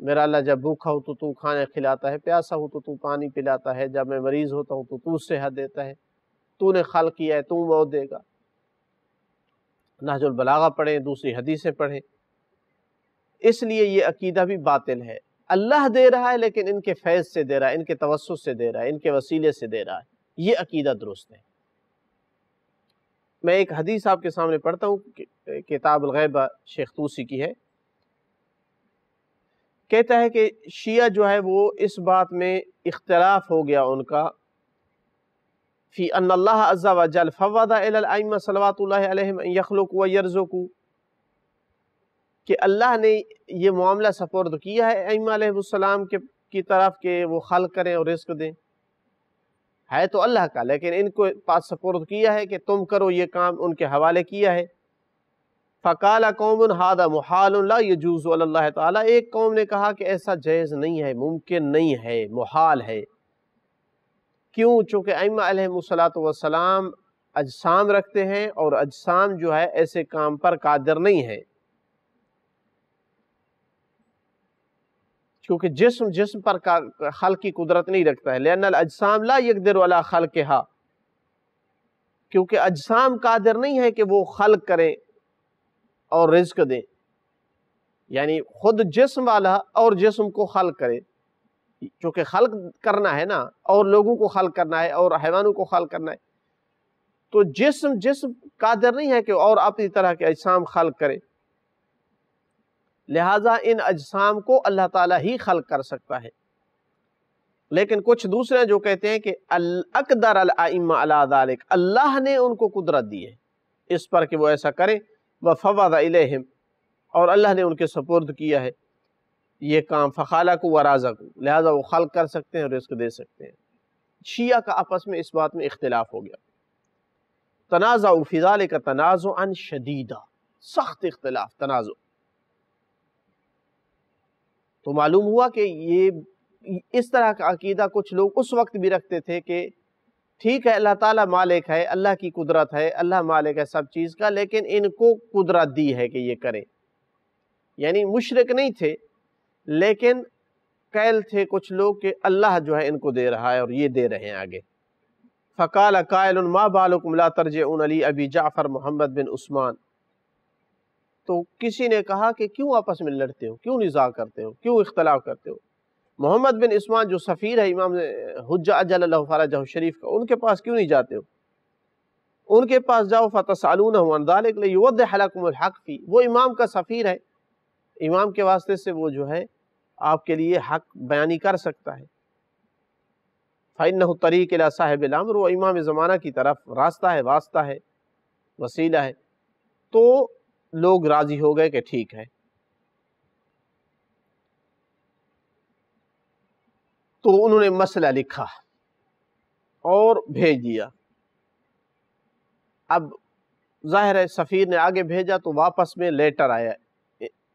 میرا اللہ جب بھوکا ہو تو کھانا کھلاتا ہے، پیاسا ہو تو پانی پلاتا ہے، جب میں مریض ہوتا ہوں تو صحت دیتا ہے، تو نے خلق کیا ہے، تو موت دے گا۔ نہج البلاغہ پڑھیں، دوسری حدیثیں پڑھیں۔ اس لیے یہ عقیدہ بھی باطل ہے۔ اللہ دے رہا ہے لیکن ان کے فیض سے دے رہا ہے، ان کے توسط سے دے رہا ہے، ان کے وسیلے سے دے رہا ہے، یہ عقیدہ درست ہے۔ میں ایک حدیث آپ کے سامنے پڑھتا ہوں، کتاب الغیبہ شیخ طوسی کی ہے۔ کہتا ہے کہ شیعہ جو ہے وہ اس بات میں اختلاف ہو گیا ان کا، فی ان اللہ عز و جل فوض الی الائمہ صلوات اللہ علیہم ان یخلقوا ویرزقوا، کہ اللہ نے یہ معاملہ سپرد کیا ہے ائمہ علیہ السلام کی طرف کہ وہ خلق کریں اور رزق دیں، ہے تو اللہ کا، لیکن ان کو پاس سپرد کیا ہے کہ تم کرو یہ کام، ان کے حوالے کیا ہے۔ فقال قوم ھذا محال لا يجوز علی اللہ تعالی، ایک قوم نے کہا کہ ایسا جائز نہیں ہے، ممکن نہیں ہے، محال ہے۔ کیوں؟ چونکہ ائمہ علیہ السلام اجسام رکھتے ہیں اور اجسام جو ہے ایسے کام پر قادر نہیں ہے، کیونکہ جسم پر خلق کی قدرت نہیں رکھتا ہے، لأن الاجسام لا يقدر على خلقها، کیونکہ اجسام قادر نہیں ہے کہ وہ خلق کریں اور رزق دیں، یعنی خود جسم والا اور جسم کو خلق کرے، چونکہ خلق کرنا ہے نا، اور لوگوں کو خلق کرنا ہے اور حیوانوں کو خلق کرنا ہے، تو جسم قادر نہیں ہے کہ اور اپنی طرح کے اجسام خلق کرے، لہٰذا ان اجسام کو اللہ تعالیٰ ہی خلق کر سکتا ہے۔ لیکن کچھ دوسرے جو کہتے ہیں کہ الاقدر الائمہ علی ذلک، اللہ نے ان کو قدرت دی ہے اس پر کہ وہ ایسا کریں، وفوض الیہم، اور اللہ نے ان کے سپرد کیا ہے یہ کام، فخلقوا ورزقوا، لہذا وہ خلق کر سکتے ہیں اور رزق دے سکتے ہیں۔ شیعہ کا آپس میں اس بات میں اختلاف ہو گیا، تنازعوا فی ذلک تنازعا شدیدا، سخت اختلاف، تنازع۔ تو معلوم ہوا کہ یہ اس طرح کا عقیدہ کچھ لوگ اس وقت بھی رکھتے تھے کہ ٹھیک ہے اللہ تعالیٰ مالک ہے، اللہ کی قدرت ہے، اللہ مالک ہے سب چیز کا، لیکن ان کو قدرت دی ہے کہ یہ کریں، یعنی مشرک نہیں تھے لیکن قائل تھے کچھ لوگ کہ اللہ جو ہے ان کو دے رہا ہے اور یہ دے رہے ہیں آگے۔ فقال قائل ما بالکم لا ترجعون علی ابی جعفر محمد بن عثمان، تو کسی نے کہا کہ کیوں آپس میں لڑتے ہو، کیوں نزاع کرتے ہو، کیوں اختلاف کرتے ہو، محمد بن عثمان جو سفیر ہے امام حجہ اجل اللہ فرجہ شریف کا، ان کے پاس کیوں نہیں جاتے ہو، ان کے پاس جاؤ، فتسألونہ عن ذلک لیوضح لکم الحق فی، وہ امام کا سفیر ہے، امام کے واسطے سے وہ جو ہے آپ کے لیے حق بیانی کر سکتا ہے، فإنہ طریق الی صاحب الامر، وہ امام زمانہ کی طرف راستہ ہے، واسطہ ہے، وسیلہ ہے۔ تو لوگ راضی ہو گئے کہ ٹھیک ہے، تو انہوں نے مسئلہ لکھا اور بھیج دیا۔ اب ظاہر ہے سفیر نے آگے بھیجا تو واپس میں لیٹر آیا،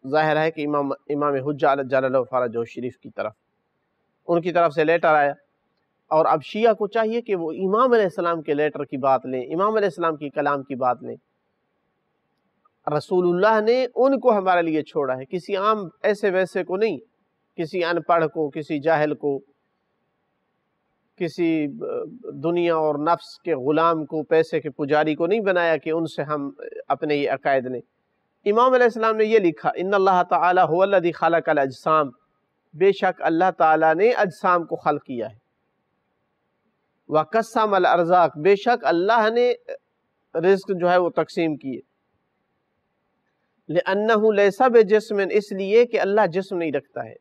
ظاہر ہے کہ امام حجہ جل اللہ فرجہ شریف کی طرف، ان کی طرف سے لیٹر آیا، اور اب شیعہ کو چاہیے کہ وہ امام علیہ السلام کے لیٹر کی بات لیں، امام علیہ السلام کی کلام کی بات لیں۔ رسول اللہ نے ان کو ہمارے لیے چھوڑا ہے، کسی عام ایسے ویسے کو نہیں، کسی ان پڑھ کو، کسی جاہل کو، کسی دنیا اور نفس کے غلام کو، پیسے کے پجاری کو نہیں بنایا کہ ان سے ہم اپنے یہ عقائد لیں۔ امام علیہ السلام نے یہ لکھا، ان اللہ تعالی هو الذی خلق الاجسام، بے شک اللہ تعالیٰ نے اجسام کو خلق کیا ہے، وقسم الارزاق، بے شک اللہ نے رزق جو ہے وہ تقسیم کیے، لأنہ لیس بجسم، اس لیے کہ اللہ جسم نہیں رکھتا ہے،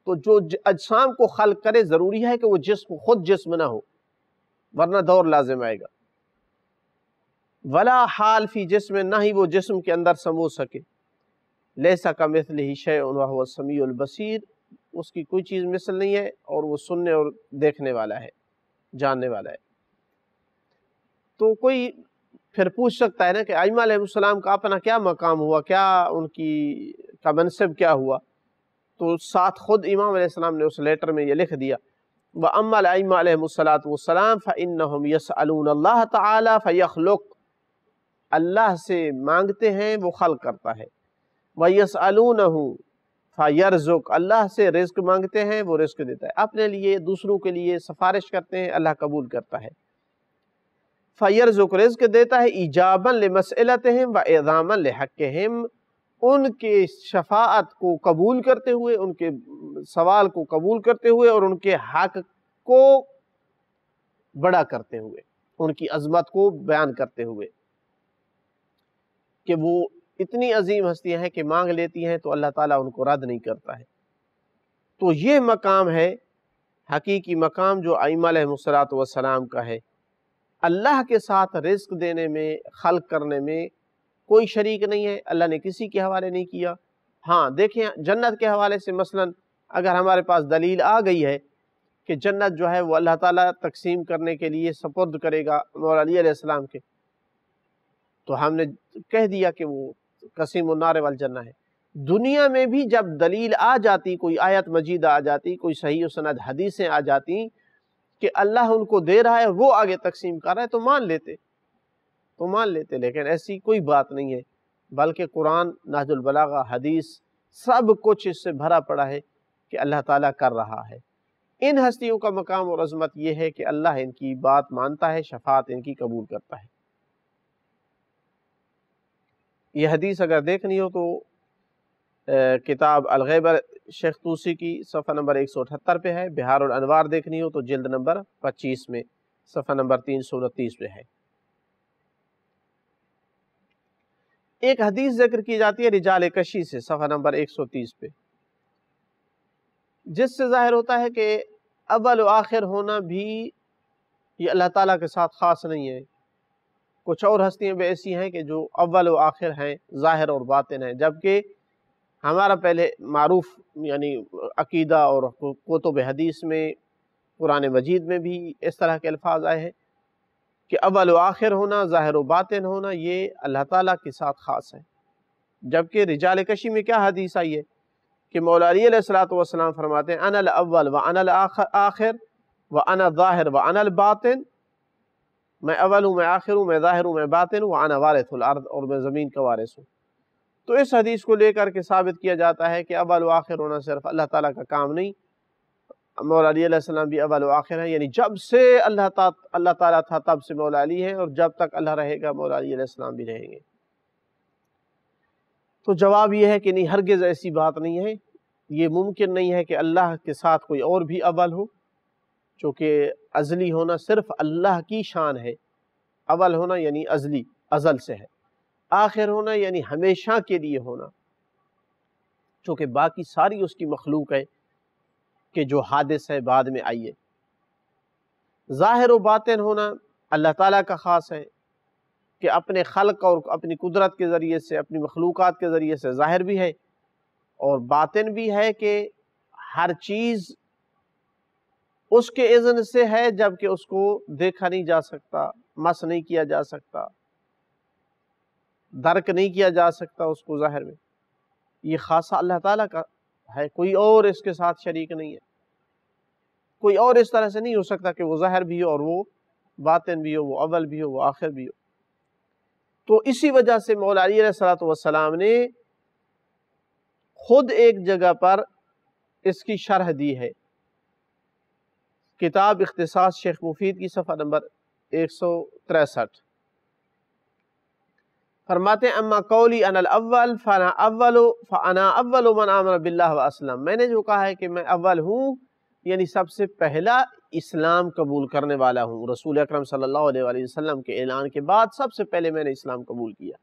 تو جو اجسام کو خلق کرے ضروری ہے کہ وہ جسم خود جسم نہ ہو، ورنہ دور لازم آئے گا۔ ولا حال فی جسم، نہ ہی وہ جسم کے اندر سمو سکے، لیس کمثلہ شیء وہو السمیع البصیر، اس کی کوئی چیز مثل نہیں ہے اور وہ سننے اور دیکھنے والا ہے، جاننے والا ہے۔ تو کوئی پھر پوچھ سکتا ہے نا کہ ائمہ علیہ السلام کا اپنا کیا مقام ہوا، کیا ان کی کا منصب کیا ہوا، تو ساتھ خود امام علیہ السلام نے اس لیٹر میں یہ لکھ دیا، وَأَمَّا الْأَئِمَّةُ عَلَيْهِمُ الصَّلَاةُ وَالسَّلَامُ فَإِنَّهُمْ يَسْأَلُونَ اللَّهَ تَعَالَى فَيَخْلُقُ، اللہ سے مانگتے ہیں وہ خلق کرتا ہے، وَيَسْأَلُونَهُ فَيَرْزُقْ، اللہ سے رزق مانگتے ہیں وہ رزق دیتا ہے، اپنے لیے دوسروں کے لیے سفارش کرتے ہیں اللہ قبول کرتا ہے۔ فَيَرْزُقْ، رزق دیتا ہے، ایجاباً لِمَسْئِلَتِهِمْ وَإِعْظَامًا لِحَقِّهِمْ، ان کے شفاعت کو قبول کرتے ہوئے، ان کے سوال کو قبول کرتے ہوئے، اور ان کے حق کو بڑا کرتے ہوئے، ان کی عظمت کو بیان کرتے ہوئے کہ وہ اتنی عظیم ہستیاں ہیں کہ مانگ لیتی ہیں تو اللہ تعالیٰ ان کو رد نہیں کرتا ہے۔ تو یہ مقام ہے حقیقی مقام جو ائمہ علیہم السلام کا ہے۔ اللہ کے ساتھ رزق دینے میں، خلق کرنے میں کوئی شریک نہیں ہے، اللہ نے کسی کے حوالے نہیں کیا۔ ہاں دیکھیں جنت کے حوالے سے مثلا اگر ہمارے پاس دلیل آ گئی ہے کہ جنت جو ہے وہ اللہ تعالیٰ تقسیم کرنے کے لیے سپرد کرے گا مولا علی علیہ السلام کے، تو ہم نے کہہ دیا کہ وہ قسیم النار والجنہ ہے۔ دنیا میں بھی جب دلیل آ جاتی، کوئی آیت مجید آ جاتی، کوئی صحیح و سند حدیثیں آ جاتی کہ اللہ ان کو دے رہا ہے، وہ آگے تقسیم کر رہا ہے، تو مان لیتے، لیکن ایسی کوئی بات نہیں ہے، بلکہ قرآن، نہج البلاغہ، حدیث، سب کچھ اس سے بھرا پڑا ہے کہ اللہ تعالیٰ کر رہا ہے۔ ان ہستیوں کا مقام اور عظمت یہ ہے کہ اللہ ان کی بات مانتا ہے، شفاعت ان کی قبول کرتا ہے۔ یہ حدیث اگر دیکھنی ہو تو کتاب الغیبہ شیخ طوسی کی صفحہ نمبر 178 پہ ہے، بہار الانوار دیکھنی ہو تو جلد نمبر 25 میں صفحہ نمبر 329 پہ ہے۔ ایک حدیث ذکر کی جاتی ہے رجال کشی سے، صفحہ نمبر 130 پہ، جس سے ظاہر ہوتا ہے کہ اول و آخر ہونا بھی یہ اللہ تعالیٰ کے ساتھ خاص نہیں ہے۔ کچھ اور ہستیاں بھی ایسی ہیں کہ جو اول و آخر ہیں، ظاہر اور باطن ہیں، جبکہ ہمارا پہلے معروف یعنی عقیدہ اور کتب حدیث میں، قرآن مجید میں بھی اس طرح کے الفاظ آئے ہیں کہ اول و آخر ہونا، ظاہر و باطن ہونا، یہ اللہ تعالیٰ کے ساتھ خاص ہے۔ جبکہ رجال کشی میں کیا حدیث آئی ہے کہ مولا علی علیہ السلام فرماتے ہیں انا الاول و انا الاخر و انا الظاہر و انا الباطن، میں اول ہوں، میں آخر ہوں، میں ظاہر ہوں، میں باطن ہوں، وانا وارث الارض، اور میں زمین کا وارث ہوں۔ تو اس حدیث کو لے کر کے ثابت کیا جاتا ہے کہ اول و آخر ہونا صرف اللہ تعالیٰ کا کام نہیں، مولا علی علیہ السلام بھی اول و آخر ہیں، یعنی جب سے اللہ تعالیٰ تھا تب سے مولا علی ہیں، اور جب تک اللہ رہے گا مولا علی علیہ السلام بھی رہیں گے۔ تو جواب یہ ہے کہ نہیں، ہرگز ایسی بات نہیں ہے، یہ ممکن نہیں ہے کہ اللہ کے ساتھ کوئی اور بھی اول ہو، چونکہ ازلی ہونا صرف اللہ کی شان ہے۔ اول ہونا یعنی ازلی، ازل سے ہے، آخر ہونا یعنی ہمیشہ کے لیے ہونا، چونکہ باقی ساری اس کی مخلوق ہے کہ جو حادث ہے، بعد میں آئی ہے۔ ظاہر و باطن ہونا اللہ تعالیٰ کا خاص ہے کہ اپنے خلق اور اپنی قدرت کے ذریعے سے، اپنی مخلوقات کے ذریعے سے ظاہر بھی ہے، اور باطن بھی ہے کہ ہر چیز اس کے اذن سے ہے، جبکہ اس کو دیکھا نہیں جا سکتا، مس نہیں کیا جا سکتا، درک نہیں کیا جا سکتا اس کو ظاہر میں۔ یہ خاصہ اللہ تعالیٰ کا ہے، کوئی اور اس کے ساتھ شریک نہیں ہے، کوئی اور اس طرح سے نہیں ہو سکتا کہ وہ ظاہر بھی ہو اور وہ باطن بھی ہو، وہ اول بھی ہو، وہ آخر بھی ہو۔ تو اسی وجہ سے مولا علی علیہ السلام نے خود ایک جگہ پر اس کی شرح دی ہے، کتاب اختصاص شیخ مفید کی صفحہ نمبر 163، فرماتے ہیں اما قولی انا الاول فانا اول من آمن باللہ واسلم، میں نے جو کہا ہے کہ میں اول ہوں، یعنی سب سے پہلا اسلام قبول کرنے والا ہوں، رسول اکرم صلی اللہ علیہ وآلہ وسلم کے اعلان کے بعد سب سے پہلے میں نے اسلام قبول کیا۔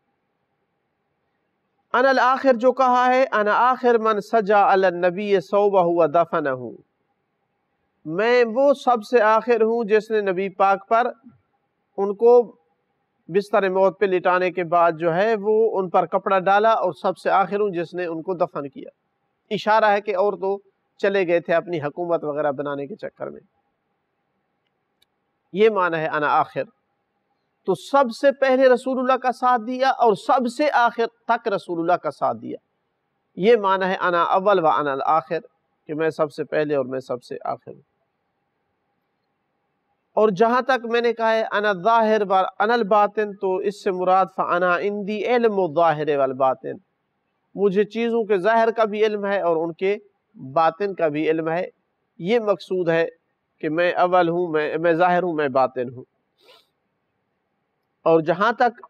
انا الاخر جو کہا ہے، انا آخر من سجا علی النبی ثوبہ ودفنہ، میں وہ سب سے آخر ہوں جس نے نبی پاک پر ان کو بستر موت پہ لٹانے کے بعد جو ہے وہ ان پر کپڑا ڈالا، اور سب سے آخر ہوں جس نے ان کو دفن کیا۔ اشارہ ہے کہ اور تو چلے گئے تھے اپنی حکومت وغیرہ بنانے کے چکر میں۔ یہ معنی ہے انا آخر، تو سب سے پہلے رسول اللہ کا ساتھ دیا اور سب سے آخر تک رسول اللہ کا ساتھ دیا۔ یہ معنی ہے انا اول و انا الآخر، کہ میں سب سے پہلے اور میں سب سے آخر ہوں۔ اور جہاں تک میں نے کہا ہے انا الظاہر و انا الباطن، تو اس سے مراد فانا عندی علم الظاہر والباطن، مجھے چیزوں کے ظاہر کا بھی علم ہے اور ان کے باطن کا بھی علم ہے. یہ مقصود ہے کہ میں اول ہوں، میں ظاہر ہوں، میں باطن ہوں. اور جہاں تک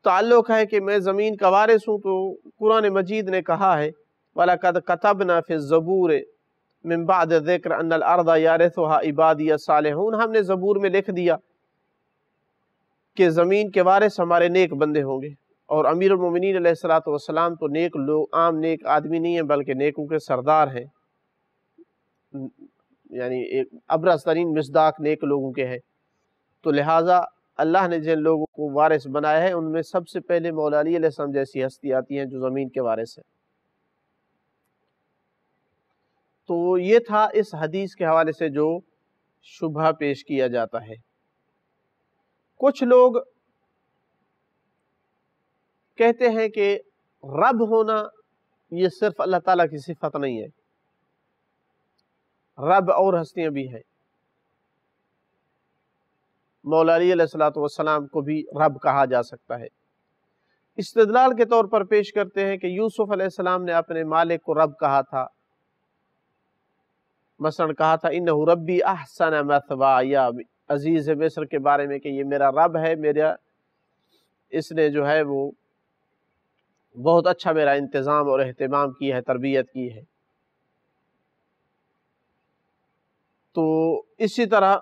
تعلق ہے کہ میں زمین کا وارث ہوں، تو قرآن مجید نے کہا ہے وَلَقَدْ كَتَبْنَا فِي الزَّبُورِ مِن بَعْدِ الذِّكْرِ أَنَّ الْأَرْضَ يَرِثُهَا عِبَادِيَ الصَّالِحُونَ. ہم نے زبور میں لکھ دیا کہ زمین کے وارث ہمارے نیک بندے ہوں گے. اور امیر المومنین علیہ الصلوۃ والسلام تو نیک لوگ، عام نیک آدمی نہیں ہیں بلکہ نیکوں کے سردار ہیں، یعنی ایک ابرز ترین مصداق نیک لوگوں کے ہیں. تو لہٰذا اللہ نے جن لوگوں کو وارث بنایا ہے ان میں سب سے پہلے مولا علی علیہ السلام جیسی ہستی آتی ہیں جو زمین کے وارث ہیں. تو یہ تھا اس حدیث کے حوالے سے جو شبہ پیش کیا جاتا ہے. کچھ لوگ کہتے ہیں کہ رب ہونا یہ صرف اللہ تعالیٰ کی صفت نہیں ہے، رب اور ہستیاں بھی ہیں. مولا علی علیہ الصلوۃ والسلام کو بھی رب کہا جا سکتا ہے. استدلال کے طور پر پیش کرتے ہیں کہ یوسف علیہ السلام نے اپنے مالک کو رب کہا تھا. مثلا کہا تھا انہ ربی احسن مثوایا، عزیز مصر کے بارے میں کہ یہ میرا رب ہے، میرا اس نے جو ہے وہ بہت اچھا میرا انتظام اور اہتمام کی ہے، تربیت کی ہے. تو اسی طرح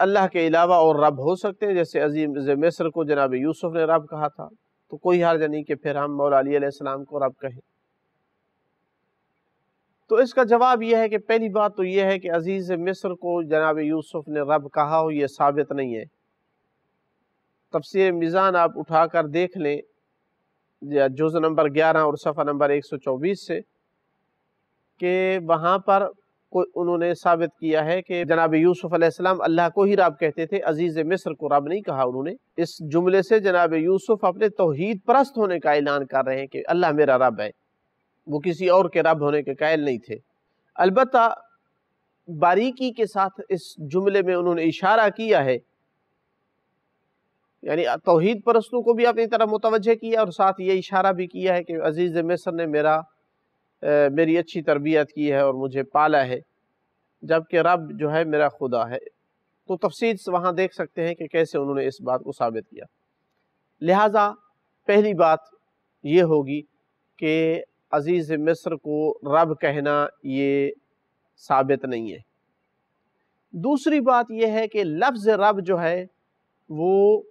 اللہ کے علاوہ اور رب ہو سکتے ہیں، جیسے عزیز مصر کو جناب یوسف نے رب کہا تھا، تو کوئی حرج نہیں کہ پھر ہم مولا علی علیہ السلام کو رب کہیں. تو اس کا جواب یہ ہے کہ پہلی بات تو یہ ہے کہ عزیز مصر کو جناب یوسف نے رب کہا ہو یہ ثابت نہیں ہے. تفسیر میزان آپ اٹھا کر دیکھ لیں جزء نمبر 11 اور صفحہ نمبر 124 سے، کہ وہاں پر انہوں نے ثابت کیا ہے کہ جناب یوسف علیہ السلام اللہ کو ہی رب کہتے تھے، عزیز مصر کو رب نہیں کہا انہوں نے. اس جملے سے جناب یوسف اپنے توحید پرست ہونے کا اعلان کر رہے ہیں کہ اللہ میرا رب ہے، وہ کسی اور کے رب ہونے کے قائل نہیں تھے. البتہ باریکی کے ساتھ اس جملے میں انہوں نے اشارہ کیا ہے، یعنی توحید پرستوں کو بھی اپنی طرف متوجہ کیا اور ساتھ یہ اشارہ بھی کیا ہے کہ عزیز مصر نے میری اچھی تربیت کی ہے اور مجھے پالا ہے، جبکہ رب جو ہے میرا خدا ہے. تو تفصیل سے وہاں دیکھ سکتے ہیں کہ کیسے انہوں نے اس بات کو ثابت کیا. لہٰذا پہلی بات یہ ہوگی کہ عزیز مصر کو رب کہنا یہ ثابت نہیں ہے. دوسری بات یہ ہے کہ لفظ رب جو ہے وہ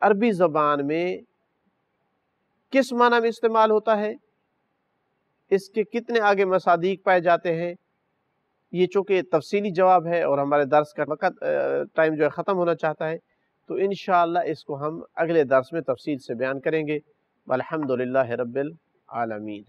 عربی زبان میں کس معنی میں استعمال ہوتا ہے، اس کے کتنے آگے مصادیق پائے جاتے ہیں، یہ چونکہ تفصیلی جواب ہے اور ہمارے درس کا وقت ٹائم جو ہے ختم ہونا چاہتا ہے، تو انشاءاللہ اس کو ہم اگلے درس میں تفصیل سے بیان کریں گے. والحمدللہ رب العالمین.